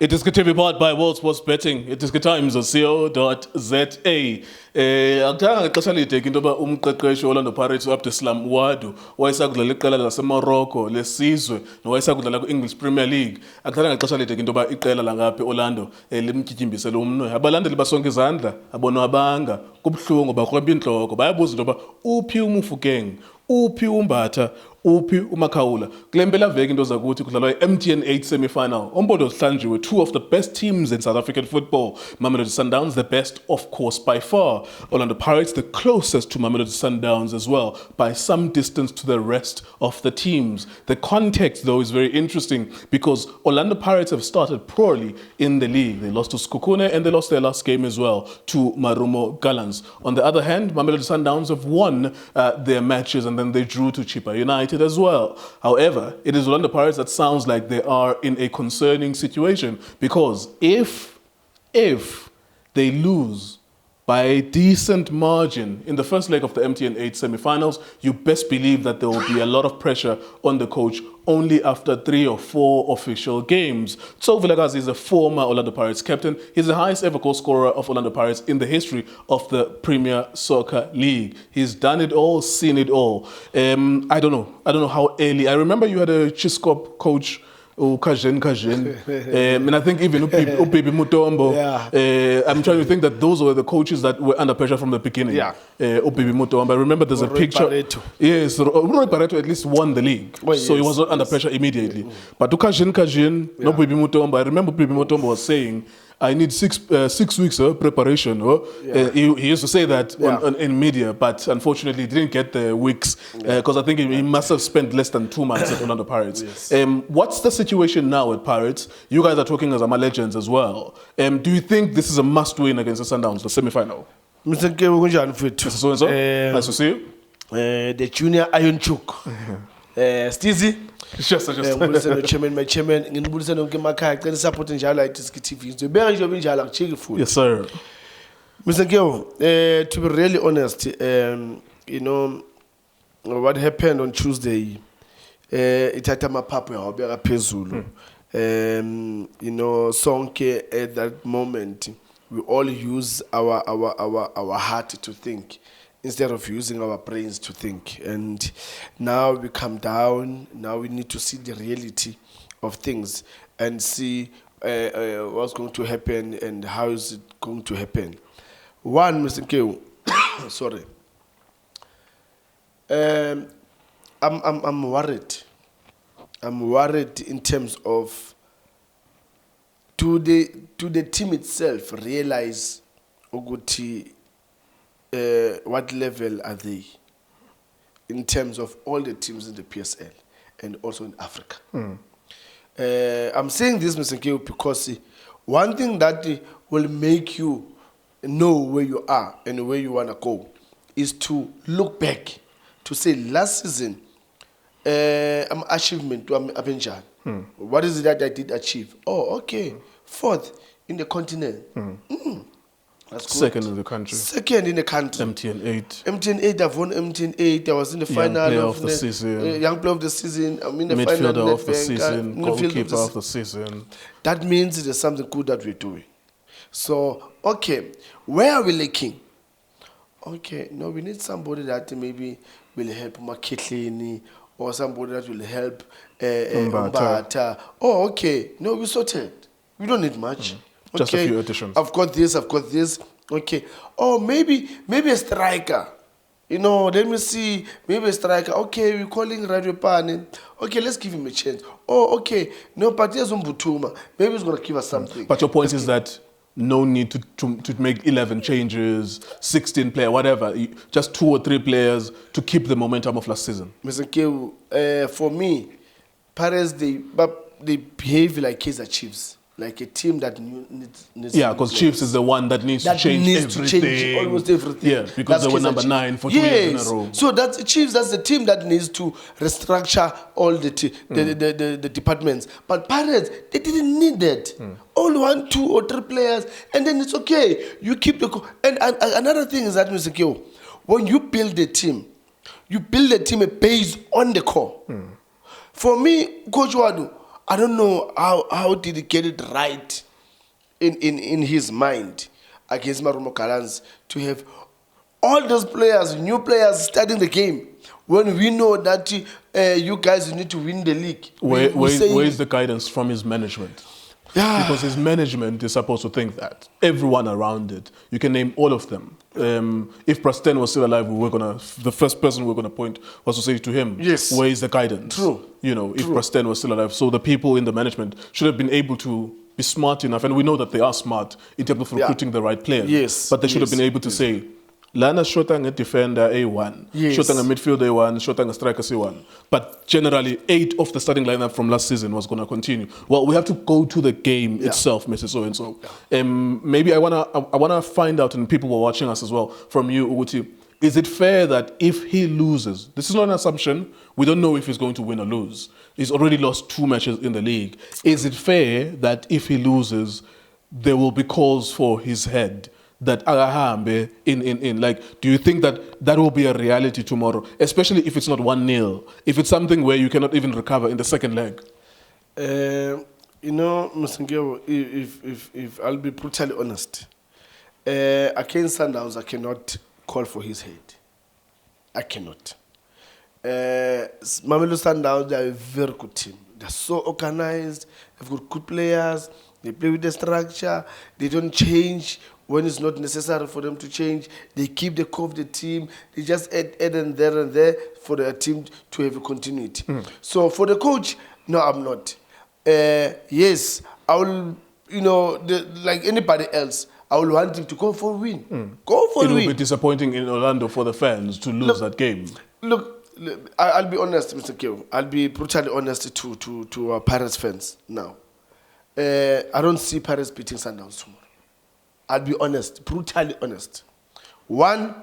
iDiskiTV powered by World Sports Betting. iDiskiTimes.co.za. Akudanga ngexesha lide into yoba umqeqeshi Orlando Pirates Adbeslam Ouaddou wayesakudlala iqela laseMorocco lesizwe nowayesakudlala ku-English Premier League. Akudanga ngexesha lide into yoba iqela langapha Orlando limtyityimbise lo mnwe. Abalandeli basonke izandla abonwabanga kubuhlungu bakrweba intloko bayabuza into yoba uphi umufukeng, uphi umbatha, uphi umakhawula. Kule mpelaveki into zakuthi kudlalwa i-MTN 8 semi-final. Ompondo zihlanjiwe two of the best teams in South African football. Mamelodi Sundowns, the best of course by far. Orlando Pirates, the closest to Mamelodi Sundowns as well, by some distance to the rest of the teams. The context though is very interesting because Orlando Pirates have started poorly in the league. They lost to Skukune and they lost their last game as well to Marumo Gallants. On the other hand, Mamelodi Sundowns have won their matches and then they drew to Chippa United as well. However, it is Orlando Pirates that sounds like they are in a concerning situation because if they lose by a decent margin in the first leg of the MTN 8 semi-finals, you best believe that there will be a lot of pressure on the coach only after 3 or 4 official games. Tso Vilakazi is a former Orlando Pirates captain. He's the highest ever goal scorer of Orlando Pirates in the history of the Premier Soccer League. He's done it all, seen it all. I don't know how early. I remember you had a Chiscop coach, Kajen. And I think even Upibi Mutombo. Yeah. I'm trying to think that those were the coaches that were under pressure from the beginning. Yeah. Upibi Mutombo. I remember there's a picture. Barreto. Yes, Roy Barreto at least won the league. Well, so he was not under pressure immediately. But to Kajen, no Upibi Mutombo. I remember Upibi Mutombo was saying, I need 6 weeks preparation. He used to say that in media, but unfortunately he didn't get the weeks because I think he must have spent less than 2 months at Orlando Pirates. Yes. What's the situation now at Pirates? You guys are talking as Ama legends as well. Do you think this is a must-win against the Sundowns, the semi-final? Mr. Nkewu kunjani mfethu? So-and-so, nice to see you. The junior Iron Chook. Stizi. Just. My chairman, nginibulisa nonke emakhaya cela support njalo iDiskiTV. Ngizobeka nje njalo akucheki futhi. Yes, sir. Mr. Nkewu, to be really honest, you know what happened on Tuesday, ithatha amaphaphu yawabeka phezulu. You know, sonke at that moment we all use our heart to think instead of using our brains to think. And now we come down, now we need to see the reality of things and see what's going to happen and how is it going to happen. One, Mr. Nkewu, sorry. I'm worried. I'm worried in terms of do the team itself realize Oguti what level are they in terms of all the teams in the PSL and also in Africa. I'm saying this, Mr. Nkewu, because one thing that will make you know where you are and where you want to go is to look back to say last season I'm achievement to Abenjan. What is it that I did achieve? Oh, okay, 4th in the continent. That's good. Second in the country. Second in the country. MTN 8. MTN 8, I've won MTN 8. I was in the final player of the season. Young player of the season. I'm in the Midfielder final of the season. Goalkeeper of the season. That means there's something good that we're doing. So, okay, where are we lacking? Okay, no, we need somebody that maybe will help Maketleni or somebody that will help Mbata. Oh, okay. No, we sorted. We don't need much. Just a few additions. I've got this. Okay. Oh, maybe a striker. You know, let me see. Maybe a striker. Okay, we're calling Radio Pane. Okay, let's give him a chance. Oh, okay. No, but there's Mbutuma. Maybe he's going to give us something. But your point is that no need to make 11 changes, 16 players, whatever. Just 2 or 3 players to keep the momentum of last season. Mr. Nkewu, for me, Paris, they behave like Kaizer Chiefs. Like a team that needs because Chiefs is the one that needs to change everything. Almost everything. Yeah, because they were number 9 for 2 years in a row. So that's Chiefs, that's the team that needs to restructure all the departments. But Pirates, they didn't need that. All 1, 2 or 3 players, and then it's okay. You keep the and another thing is that, Mr. Nkewu, when you build a team based on the core. For me, Coach Ouaddou, I don't know how did he get it right in his mind against Marumo Gallants to have all those players, new players starting the game when we know that you guys need to win the league. Where's the guidance from his management? Yeah. Because his management is supposed to think that everyone around it, you can name all of them. If Prasten was still alive, the first person we're gonna point was to say to him, yes, where is the guidance? True. You know, if True. Prasten was still alive. So the people in the management should have been able to be smart enough, and we know that they are smart in terms of recruiting the right players. Yes. But they should have been able to say, Lana shota a defender A1, shota a midfield A1, shota a striker C1. But generally, 8 of the starting lineup from last season was going to continue. Well, we have to go to the game itself, Mr. So-and-so. Maybe I wanna find out, and people who are watching us as well, from you, Uguti, is it fair that if he loses, this is not an assumption, we don't know if he's going to win or lose. He's already lost 2 matches in the league. Is it fair that if he loses, there will be calls for his head? That Agahambe do you think that will be a reality tomorrow, especially if it's not 1-0, if it's something where you cannot even recover in the second leg? You know, Msengeo, if I'll be brutally honest, against Sundowns, I cannot call for his head. I cannot. Mamelodi Sundowns, they are a very good team. They're so organized. They've got good players. They play with the structure. They don't change when it's not necessary for them to change. They keep the core of the team. They just add and there for the team to have a continuity. So for the coach, no, I'm not. Yes, I will, like anybody else, I will want him to go for a win. Go for a win. It will be disappointing in Orlando for the fans to lose that game. Look, I'll be honest, Mr. Keo. I'll be brutally honest to our Pirates fans now. I don't see Pirates beating Sundowns tomorrow. I'll be honest, brutally honest. One,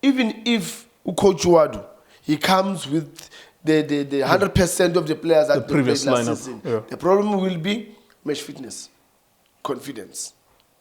even if Coach Ouaddou, he comes with the 100% of the players that the previous last lineup. season, Yeah. the problem will be match fitness, confidence.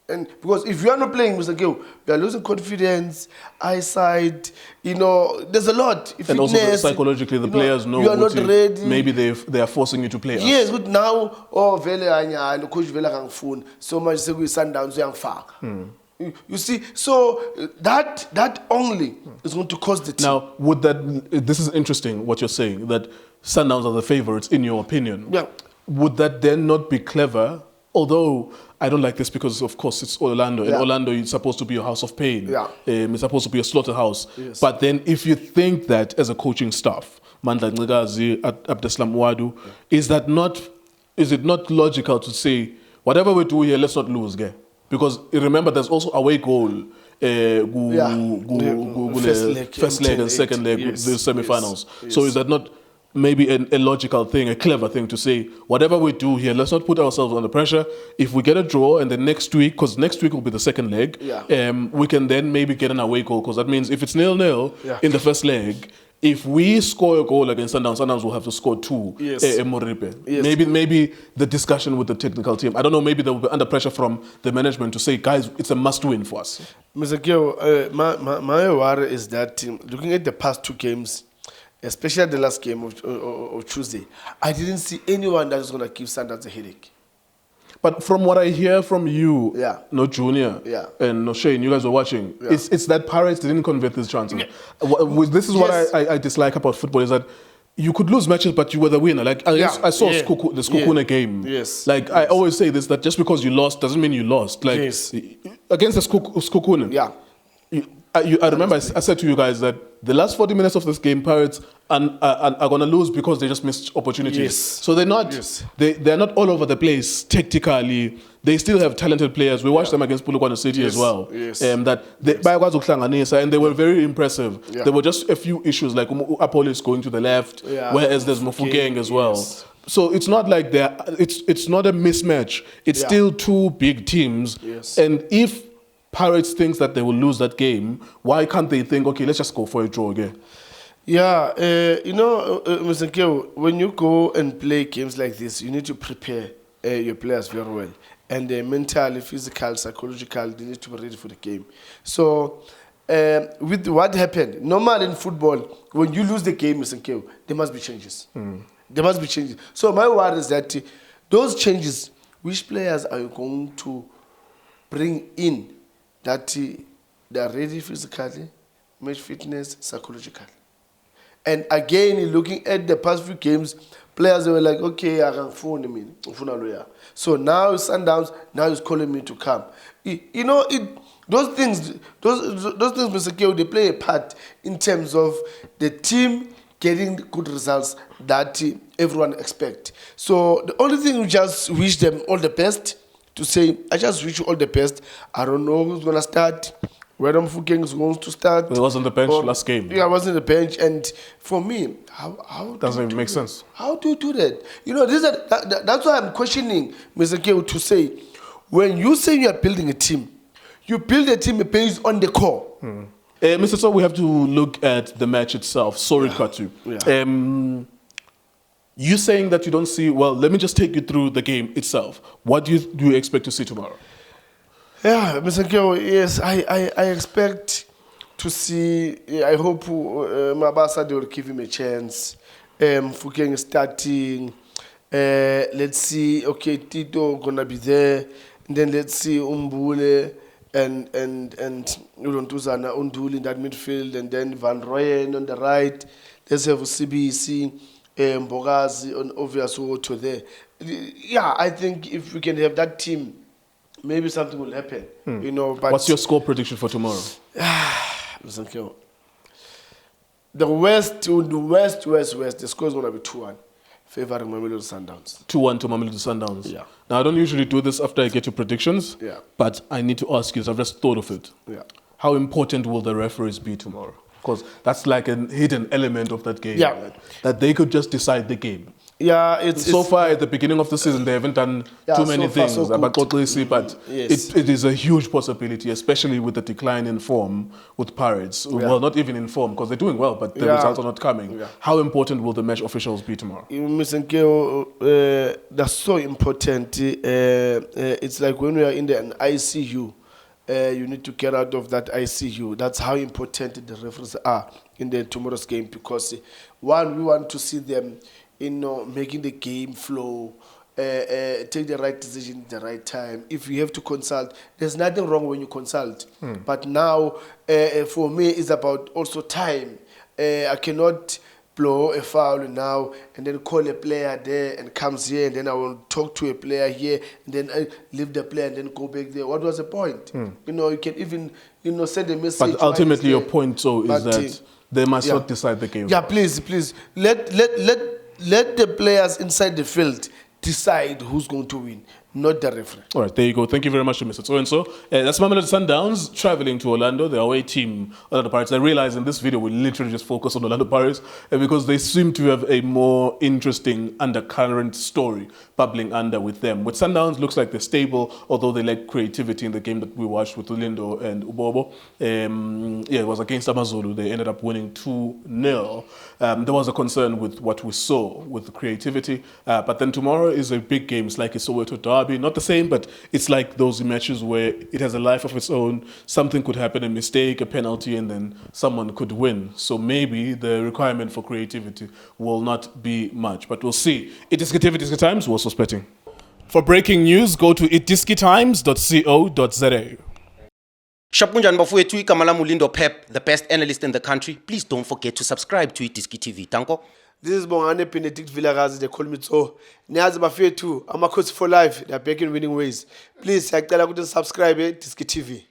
And because if you are not playing, Mr. Gil, you are losing confidence, eyesight, there's a lot. And also psychologically, the players know you are not ready. Maybe they are forcing you to play. Yes, but now, vele anya, coach vele kangfuni, so much say we Sundowns uyangifaka. You see, so that only is going to cost the team. Now, this is interesting what you're saying, that Sundowns are the favorites in your opinion. Yeah. Would that then not be clever? Although I don't like this because, of course, it's Orlando. And Orlando is supposed to be a house of pain. Yeah. It's supposed to be a slaughterhouse. Yes. But then if you think that as a coaching staff, Mamelodi Sundowns, Adbeslam, Ouaddou, is it not logical to say, whatever we do here, let's not lose, okay? Because remember, there's also away goal. First leg and second leg, yes, the semi-finals. Yes. So is that not maybe a logical thing, a clever thing to say, whatever we do here, let's not put ourselves under pressure. If we get a draw and then next week, because next week will be the second leg, we can then maybe get an away goal, because that means if it's 0-0 in the first leg, if we score a goal against Sundowns, Sundowns will have to score 2. Yes. Yes. Maybe the discussion with the technical team, I don't know, maybe they will be under pressure from the management to say, guys, it's a must-win for us. Mr. Gio, my worry is that looking at the past 2 games, especially the last game of Tuesday, I didn't see anyone that is going to give Sundowns a headache. But from what I hear from you, no Junior, and no Shane, you guys were watching, it's that Pirates didn't convert these chances. This is what I dislike about football, is that you could lose matches, but you were the winner. Like I saw the Skukuna game. Yes. Like I always say this, that just because you lost doesn't mean you lost. Like against the Skukuna. I remember I said to you guys that the last 40 minutes of this game, Pirates are going to lose because they just missed opportunities. Yes. So they're not they're not all over the place tactically. They still have talented players. We watched them against Polokwane City as well. Yes. And they were very impressive. There were just a few issues like Apolis going to the left, whereas there's Mofokeng as well. Yes. So it's not like it's not a mismatch. It's still 2 big teams. Yes. And if Pirates thinks that they will lose that game, why can't they think, okay, let's just go for a draw again? Yeah, Mr. Keo, when you go and play games like this, you need to prepare your players very well. And mentally, physical, psychological, they need to be ready for the game. So, with what happened, normally in football, when you lose the game, Mr. Keo, there must be changes. There must be changes. So my worry is that those changes, which players are you going to bring in that they are ready physically, match fitness, psychologically? And again, looking at the past few games, players were like, okay, I can phone him in. So now Sundowns, now he's calling me to come. You know, those things, Mr. Keo, they play a part in terms of the team getting the good results that everyone expects. So the only thing we just wish them all the best, to say, I just wish you all the best. I don't know who's going to start. Where Mfukeng is going to start. He was on the bench last game. Yeah, I was on the bench, and for me, how doesn't even make sense. How do you do that? You know, that's why I'm questioning Mr. Keo to say, when you say you are building a team, you build a team based on the core. Mr. Tso, we have to look at the match itself. Sorry, Katu. Yeah. You saying that you don't see, well, let me just take you through the game itself. What do you expect to see tomorrow? Yeah, Mr. Keo, yes, I expect to see, I hope Mabasa, they will give him a chance. Mfukeng starting. Let's see, okay, Tito gonna be there. And then let's see Umbule and Ulontuzana Unduli in that midfield. And then Van Rooyen on the right. Let's have CBC, Mbogazi, and obvious to there. Yeah, I think if we can have that team, maybe something will happen, you know. But what's your score prediction for tomorrow? The west, the score is going to be 2-1, favoring Mamelodi Sundowns. 2-1 to Mamelodi Sundowns. Yeah. Now, I don't usually do this after I get your predictions, Yeah. but I need to ask you, so I've just thought of it. Yeah. How important will the referees be tomorrow? Because that's like a hidden element of that game. Yeah. Right? That they could just decide the game. Yeah, so far at the beginning of the season, they haven't done too many things. But yes. it is a huge possibility, especially with the decline in form with Pirates. Yeah. Well, not even in form, because they're doing well, but the results are not coming. Yeah. How important will the match officials be tomorrow? Mr. Nkeo, that's so important. It's like when we are in an ICU, you need to get out of that ICU. That's how important the referees are in the tomorrow's game, because one, we want to see them, you know, making the game flow, take the right decision at the right time. If you have to consult, there's nothing wrong when you consult. But now, for me, it's about also time. I cannot blow a foul now and then call a player there and comes here, and then I will talk to a player here and then I leave the player and then go back there. What was the point? You know, you can even, you know, send a message. But ultimately, your point, so is that they must not decide the game. Yeah, please, let the players inside the field decide who's going to win, not the referee. All right, there you go. Thank you very much, Mr. So-and-so. That's Mamelodi Sundowns traveling to Orlando, the away team, Orlando Pirates. I realize in this video we literally just focus on Orlando Pirates because they seem to have a more interesting undercurrent story bubbling under with them. With Sundowns, looks like they're stable, although they lack creativity in the game that we watched with Ulindo and Ubobo. It was against Amazulu. They ended up winning 2-0. There was a concern with what we saw with the creativity. But then tomorrow is a big game. It's like a Soweto derby. Not the same, but it's like those matches where it has a life of its own. Something could happen, a mistake, a penalty, and then someone could win. So maybe the requirement for creativity will not be much. But we'll see. iDiski Times was suspecting. For breaking news, go to iDiskiTimes.co.za. Shapunjan bafowethu igama lami uLindo Pep, the best analyst in the country. Please don't forget to subscribe to iDiski TV. Tanko. This is Bongane Tso Vilakazi, they call me Tso. Niyazi bafethu, amakhosi for life, they are back in winning ways. Please, siyacela ukuthi subscribe iDiski TV.